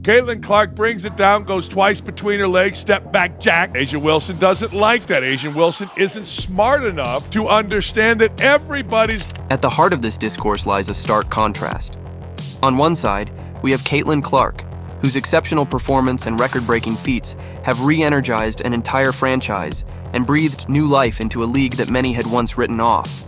Caitlin Clark brings it down, goes twice between her legs, step back jack. A'ja Wilson doesn't like that. A'ja Wilson isn't smart enough to understand that everybody's... At the heart of this discourse lies a stark contrast. On one side, we have Caitlin Clark, whose exceptional performance and record-breaking feats have re-energized an entire franchise and breathed new life into a league that many had once written off.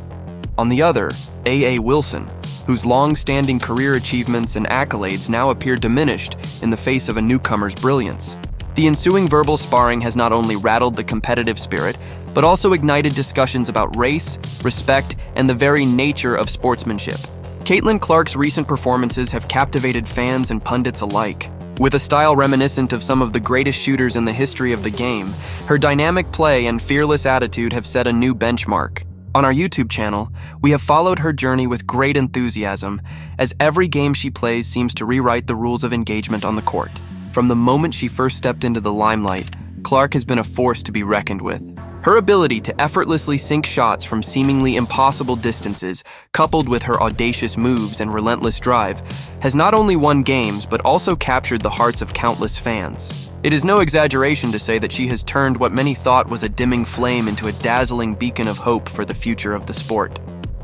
On the other, A.A. Wilson, whose long-standing career achievements and accolades now appear diminished in the face of a newcomer's brilliance. The ensuing verbal sparring has not only rattled the competitive spirit, but also ignited discussions about race, respect, and the very nature of sportsmanship. Caitlin Clark's recent performances have captivated fans and pundits alike. With a style reminiscent of some of the greatest shooters in the history of the game, her dynamic play and fearless attitude have set a new benchmark. On our YouTube channel, we have followed her journey with great enthusiasm, as every game she plays seems to rewrite the rules of engagement on the court. From the moment she first stepped into the limelight, Clark has been a force to be reckoned with. Her ability to effortlessly sink shots from seemingly impossible distances, coupled with her audacious moves and relentless drive, has not only won games but also captured the hearts of countless fans. It is no exaggeration to say that she has turned what many thought was a dimming flame into a dazzling beacon of hope for the future of the sport.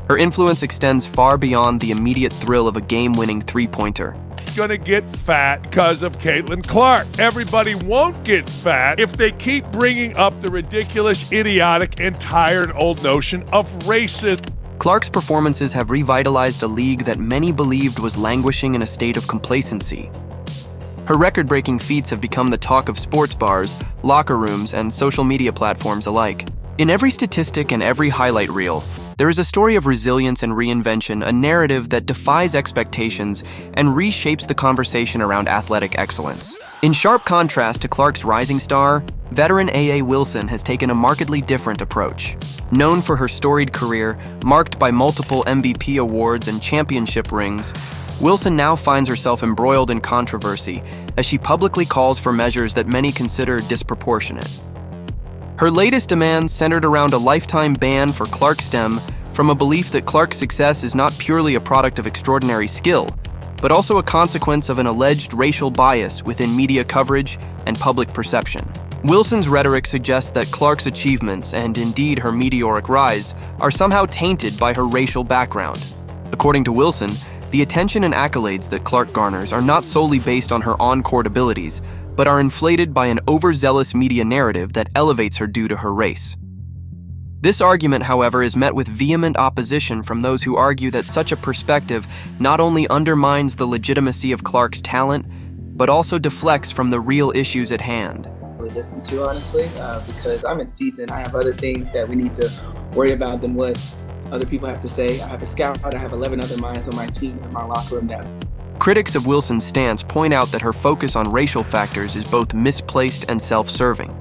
Her influence extends far beyond the immediate thrill of a game-winning three-pointer. Gonna get fat because of Caitlin Clark. Everybody won't get fat if they keep bringing up the ridiculous, idiotic, and tired old notion of racism. Clark's performances have revitalized a league that many believed was languishing in a state of complacency. Her record-breaking feats have become the talk of sports bars, locker rooms, and social media platforms alike. In every statistic and every highlight reel, there is a story of resilience and reinvention, a narrative that defies expectations and reshapes the conversation around athletic excellence. In sharp contrast to Clark's rising star, veteran A.A. Wilson has taken a markedly different approach. Known for her storied career, marked by multiple MVP awards and championship rings, Wilson now finds herself embroiled in controversy as she publicly calls for measures that many consider disproportionate. Her latest demands centered around a lifetime ban for Clark STEM, from a belief that Clark's success is not purely a product of extraordinary skill, but also a consequence of an alleged racial bias within media coverage and public perception. Wilson's rhetoric suggests that Clark's achievements, and indeed her meteoric rise, are somehow tainted by her racial background. According to Wilson, the attention and accolades that Clark garners are not solely based on her on-court abilities, but are inflated by an overzealous media narrative that elevates her due to her race. This argument, however, is met with vehement opposition from those who argue that such a perspective not only undermines the legitimacy of Clark's talent, but also deflects from the real issues at hand. Listen to, honestly, because I'm in season. I have other things that we need to worry about than what other people have to say. I have a scout, I have 11 other minds on my team in my locker room that... Critics of Wilson's stance point out that her focus on racial factors is both misplaced and self-serving.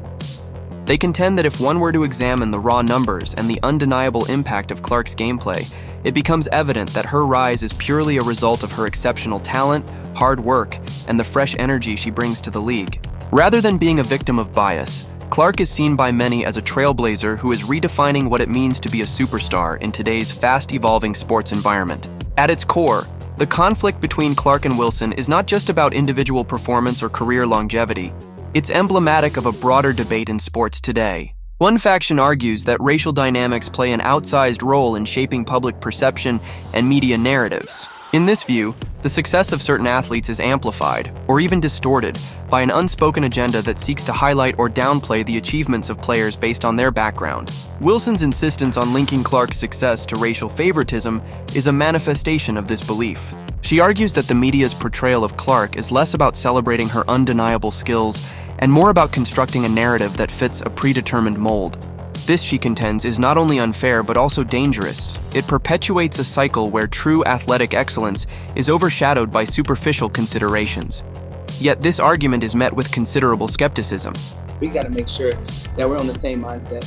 They contend that if one were to examine the raw numbers and the undeniable impact of Clark's gameplay, it becomes evident that her rise is purely a result of her exceptional talent, hard work, and the fresh energy she brings to the league. Rather than being a victim of bias, Clark is seen by many as a trailblazer who is redefining what it means to be a superstar in today's fast-evolving sports environment. At its core, the conflict between Clark and Wilson is not just about individual performance or career longevity. It's emblematic of a broader debate in sports today. One faction argues that racial dynamics play an outsized role in shaping public perception and media narratives. In this view, the success of certain athletes is amplified, or even distorted, by an unspoken agenda that seeks to highlight or downplay the achievements of players based on their background. Wilson's insistence on linking Clark's success to racial favoritism is a manifestation of this belief. She argues that the media's portrayal of Clark is less about celebrating her undeniable skills and more about constructing a narrative that fits a predetermined mold. This, she contends, is not only unfair but also dangerous. It perpetuates a cycle where true athletic excellence is overshadowed by superficial considerations. Yet this argument is met with considerable skepticism. We got to make sure that we're on the same mindset.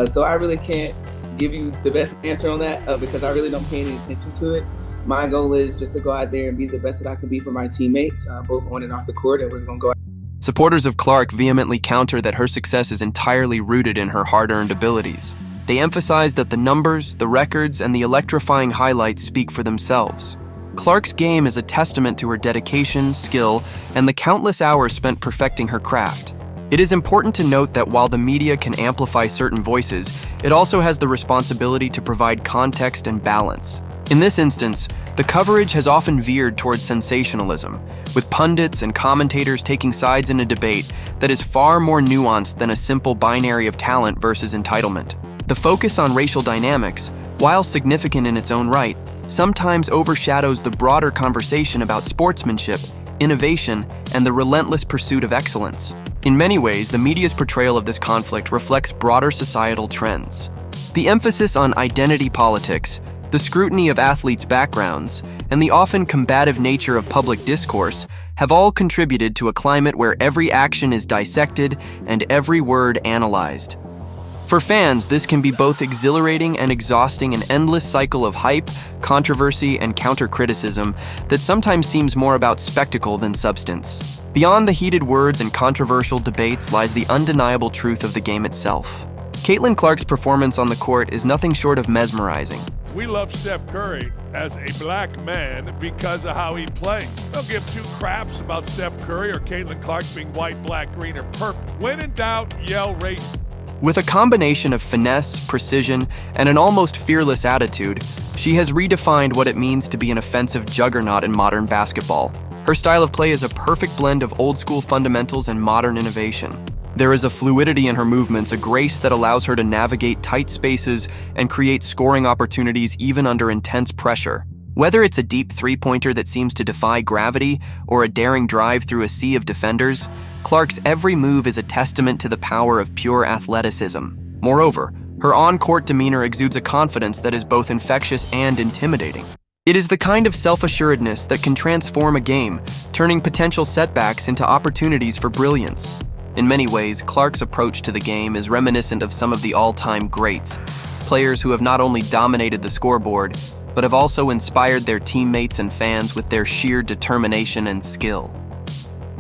So I really can't give you the best answer on that because I really don't pay any attention to it. My goal is just to go out there and be the best that I can be for my teammates, both on and off the court, and we're going to go out. Supporters of Clark vehemently counter that her success is entirely rooted in her hard-earned abilities. They emphasize that the numbers, the records, and the electrifying highlights speak for themselves. Clark's game is a testament to her dedication, skill, and the countless hours spent perfecting her craft. It is important to note that while the media can amplify certain voices, it also has the responsibility to provide context and balance. In this instance, the coverage has often veered towards sensationalism, with pundits and commentators taking sides in a debate that is far more nuanced than a simple binary of talent versus entitlement. The focus on racial dynamics, while significant in its own right, sometimes overshadows the broader conversation about sportsmanship, innovation, and the relentless pursuit of excellence. In many ways, the media's portrayal of this conflict reflects broader societal trends. The emphasis on identity politics, the scrutiny of athletes' backgrounds, and the often combative nature of public discourse have all contributed to a climate where every action is dissected and every word analyzed. For fans, this can be both exhilarating and exhausting, an endless cycle of hype, controversy, and counter-criticism that sometimes seems more about spectacle than substance. Beyond the heated words and controversial debates lies the undeniable truth of the game itself. Caitlin Clark's performance on the court is nothing short of mesmerizing. We love Steph Curry as a black man because of how he plays. Don't give two craps about Steph Curry or Caitlin Clark being white, black, green, or purple. When in doubt, yell race. With a combination of finesse, precision, and an almost fearless attitude, she has redefined what it means to be an offensive juggernaut in modern basketball. Her style of play is a perfect blend of old-school fundamentals and modern innovation. There is a fluidity in her movements, a grace that allows her to navigate tight spaces and create scoring opportunities even under intense pressure. Whether it's a deep three-pointer that seems to defy gravity or a daring drive through a sea of defenders, Clark's every move is a testament to the power of pure athleticism. Moreover, her on-court demeanor exudes a confidence that is both infectious and intimidating. It is the kind of self-assuredness that can transform a game, turning potential setbacks into opportunities for brilliance. In many ways, Clark's approach to the game is reminiscent of some of the all-time greats, players who have not only dominated the scoreboard, but have also inspired their teammates and fans with their sheer determination and skill.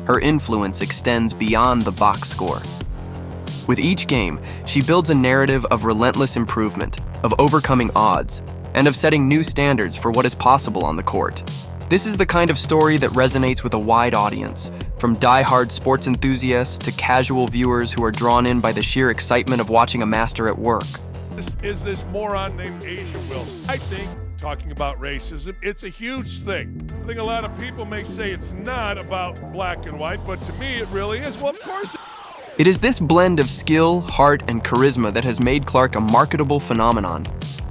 Her influence extends beyond the box score. With each game, she builds a narrative of relentless improvement, of overcoming odds, and of setting new standards for what is possible on the court. This is the kind of story that resonates with a wide audience, from die-hard sports enthusiasts to casual viewers who are drawn in by the sheer excitement of watching a master at work. Is this moron named Angel Reese? I think, talking about racism, it's a huge thing. I think a lot of people may say it's not about black and white, but to me it really is. Well, of course it is this blend of skill, heart, and charisma that has made Clark a marketable phenomenon.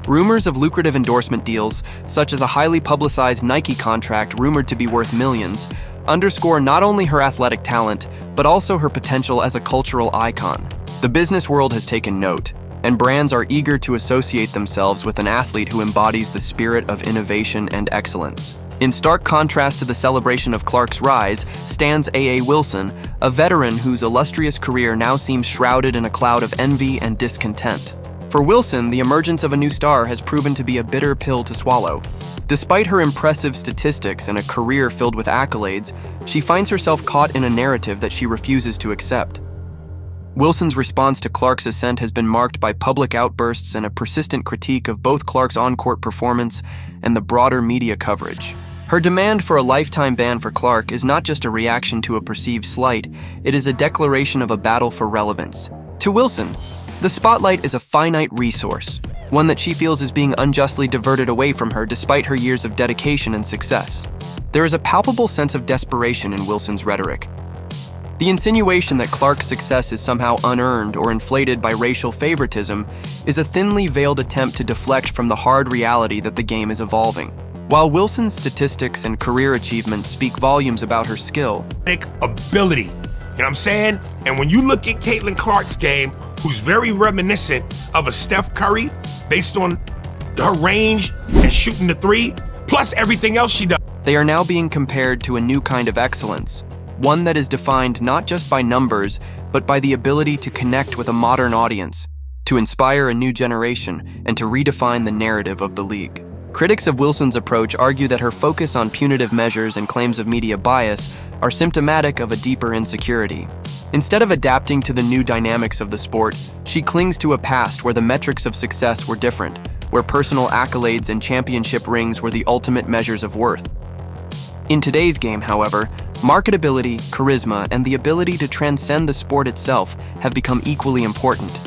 Rumors of lucrative endorsement deals, such as a highly publicized Nike contract rumored to be worth millions, underscore not only her athletic talent, but also her potential as a cultural icon. The business world has taken note, and brands are eager to associate themselves with an athlete who embodies the spirit of innovation and excellence. In stark contrast to the celebration of Clark's rise stands A.A. Wilson, a veteran whose illustrious career now seems shrouded in a cloud of envy and discontent. For Wilson, the emergence of a new star has proven to be a bitter pill to swallow. Despite her impressive statistics and a career filled with accolades, she finds herself caught in a narrative that she refuses to accept. Wilson's response to Clark's ascent has been marked by public outbursts and a persistent critique of both Clark's on-court performance and the broader media coverage. Her demand for a lifetime ban for Clark is not just a reaction to a perceived slight, it is a declaration of a battle for relevance. To Wilson, the spotlight is a finite resource, one that she feels is being unjustly diverted away from her despite her years of dedication and success. There is a palpable sense of desperation in Wilson's rhetoric. The insinuation that Clark's success is somehow unearned or inflated by racial favoritism is a thinly veiled attempt to deflect from the hard reality that the game is evolving. While Wilson's statistics and career achievements speak volumes about her skill, ability, you know what I'm saying? And when you look at Caitlin Clark's game, who's very reminiscent of a Steph Curry based on her range and shooting the three, plus everything else she does. They are now being compared to a new kind of excellence, one that is defined not just by numbers, but by the ability to connect with a modern audience, to inspire a new generation, and to redefine the narrative of the league. Critics of Wilson's approach argue that her focus on punitive measures and claims of media bias are symptomatic of a deeper insecurity. Instead of adapting to the new dynamics of the sport, she clings to a past where the metrics of success were different, where personal accolades and championship rings were the ultimate measures of worth. In today's game, however, marketability, charisma, and the ability to transcend the sport itself have become equally important.